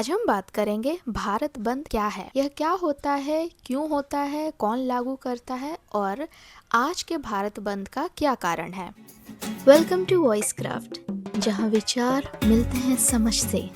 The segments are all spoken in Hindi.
आज हम बात करेंगे भारत बंद क्या है, यह क्या होता है, क्यों होता है, कौन लागू करता है और आज के भारत बंद का क्या कारण है। वेलकम टू वॉइस क्राफ्ट, जहाँ विचार मिलते हैं समझ से।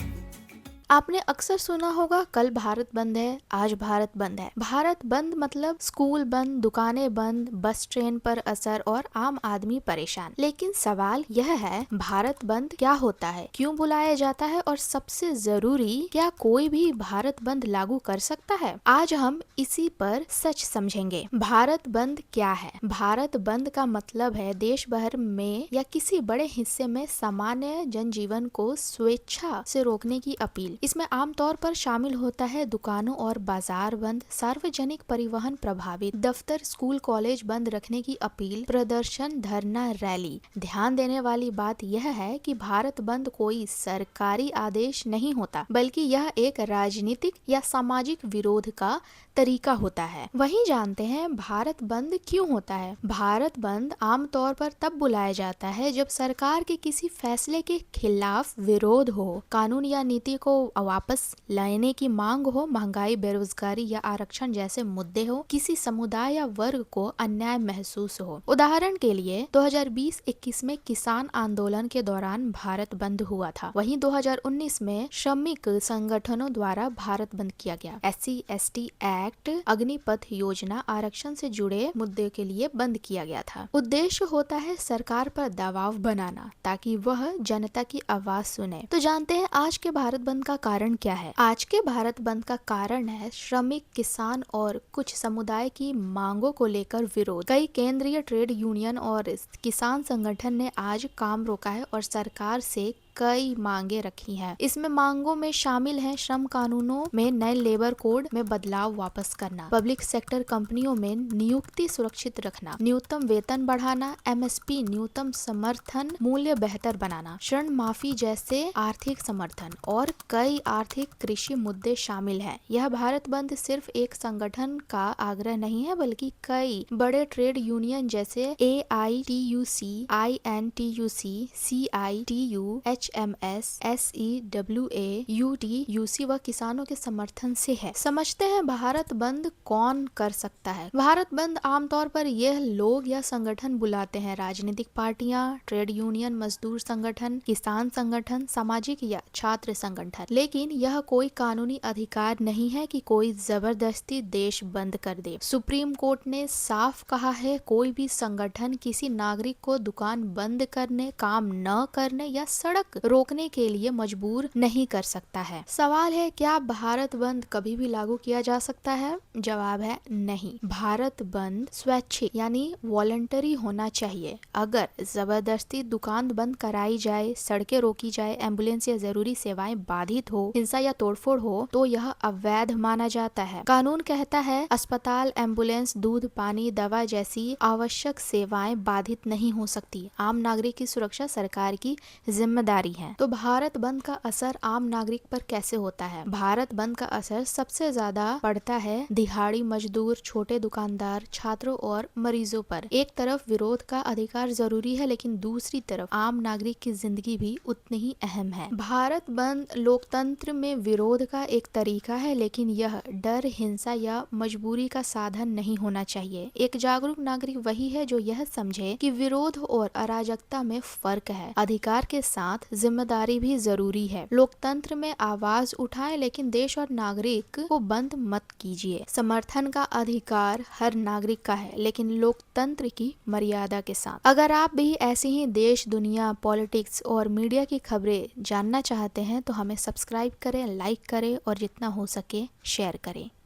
आपने अक्सर सुना होगा कल भारत बंद है, आज भारत बंद है। भारत बंद मतलब स्कूल बंद, दुकानें बंद, बस ट्रेन पर असर और आम आदमी परेशान। लेकिन सवाल यह है, भारत बंद क्या होता है, क्यों बुलाया जाता है और सबसे जरूरी, क्या कोई भी भारत बंद लागू कर सकता है। आज हम इसी पर सच समझेंगे। भारत बंद क्या है। भारत बंद का मतलब है देश भर में या किसी बड़े हिस्से में सामान्य जनजीवन को स्वेच्छा से रोकने की अपील। इसमें आमतौर पर शामिल होता है दुकानों और बाजार बंद, सार्वजनिक परिवहन प्रभावित, दफ्तर, स्कूल, कॉलेज बंद रखने की अपील, प्रदर्शन, धरना, रैली। ध्यान देने वाली बात यह है कि भारत बंद कोई सरकारी आदेश नहीं होता, बल्कि यह एक राजनीतिक या सामाजिक विरोध का तरीका होता है। वहीं जानते हैं भारत बंद क्यों होता है। भारत बंद आमतौर पर तब बुलाया जाता है जब सरकार के किसी फैसले के खिलाफ विरोध हो, कानून या नीति को वापस लाने की मांग हो, महंगाई, बेरोजगारी या आरक्षण जैसे मुद्दे हो, किसी समुदाय या वर्ग को अन्याय महसूस हो। उदाहरण के लिए 2020-21 में किसान आंदोलन के दौरान भारत बंद हुआ था। वहीं 2019 में श्रमिक संगठनों द्वारा भारत बंद किया गया। SC/ST एक्ट, अग्निपथ योजना, आरक्षण से जुड़े मुद्दे के लिए बंद किया गया था। उद्देश्य होता है सरकार पर दबाव बनाना ताकि वह जनता की आवाज सुने। तो जानते हैं आज के भारत बंद का कारण क्या है। आज के भारत बंद का कारण है श्रमिक, किसान और कुछ समुदाय की मांगों को लेकर विरोध। कई केंद्रीय ट्रेड यूनियन और किसान संगठन ने आज काम रोका है और सरकार से कई मांगे रखी हैं। इसमें मांगों में शामिल हैं श्रम कानूनों में नए लेबर कोड में बदलाव वापस करना, पब्लिक सेक्टर कंपनियों में नियुक्ति सुरक्षित रखना, न्यूनतम वेतन बढ़ाना, MSP न्यूनतम समर्थन मूल्य बेहतर बनाना, ऋण माफी जैसे आर्थिक समर्थन और कई आर्थिक कृषि मुद्दे शामिल हैं। यह भारत बंद सिर्फ एक संगठन का आग्रह नहीं है, बल्कि कई बड़े ट्रेड यूनियन जैसे AITUC, INTUC, CITU, HMS, SEWA, UTUC व किसानों के समर्थन से है। समझते हैं भारत बंद कौन कर सकता है। भारत बंद आमतौर पर यह लोग या संगठन बुलाते हैं, राजनीतिक पार्टियां, ट्रेड यूनियन, मजदूर संगठन, किसान संगठन, सामाजिक या छात्र संगठन। लेकिन यह कोई कानूनी अधिकार नहीं है कि कोई जबरदस्ती देश बंद कर दे। सुप्रीम कोर्ट ने साफ कहा है, कोई भी संगठन किसी नागरिक को दुकान बंद करने, काम न करने या सड़क रोकने के लिए मजबूर नहीं कर सकता है। सवाल है, क्या भारत बंद कभी भी लागू किया जा सकता है। जवाब है नहीं। भारत बंद स्वैच्छिक यानी वॉलंटरी होना चाहिए। अगर जबरदस्ती दुकान बंद कराई जाए, सड़कें रोकी जाए, एम्बुलेंस या जरूरी सेवाएं बाधित हो, हिंसा या तोड़फोड़ हो, तो यह अवैध माना जाता है। कानून कहता है अस्पताल, एम्बुलेंस, दूध, पानी, दवा जैसी आवश्यक सेवाएं बाधित नहीं हो सकती। आम नागरिक की सुरक्षा सरकार की जिम्मेदारी है। तो भारत बंद का असर आम नागरिक पर कैसे होता है। भारत बंद का असर सबसे ज्यादा पड़ता है दिहाड़ी मजदूर, छोटे दुकानदार, छात्रों और मरीजों पर। एक तरफ विरोध का अधिकार जरूरी है, लेकिन दूसरी तरफ आम नागरिक की जिंदगी भी उतनी ही अहम है। भारत बंद लोकतंत्र में विरोध का एक तरीका है, लेकिन यह डर, हिंसा या मजबूरी का साधन नहीं होना चाहिए। एक जागरूक नागरिक वही है जो यह समझे कि विरोध और अराजकता में फर्क है। अधिकार के साथ जिम्मेदारी भी जरूरी है। लोकतंत्र में आवाज उठाएं, लेकिन देश और नागरिक को बंद मत कीजिए। समर्थन का अधिकार हर नागरिक का है, लेकिन लोकतंत्र की मर्यादा के साथ। अगर आप भी ऐसी ही देश, दुनिया, पॉलिटिक्स और मीडिया की खबरें जानना चाहते हैं तो हमें सब्सक्राइब करें, लाइक करें और जितना हो सके शेयर करें।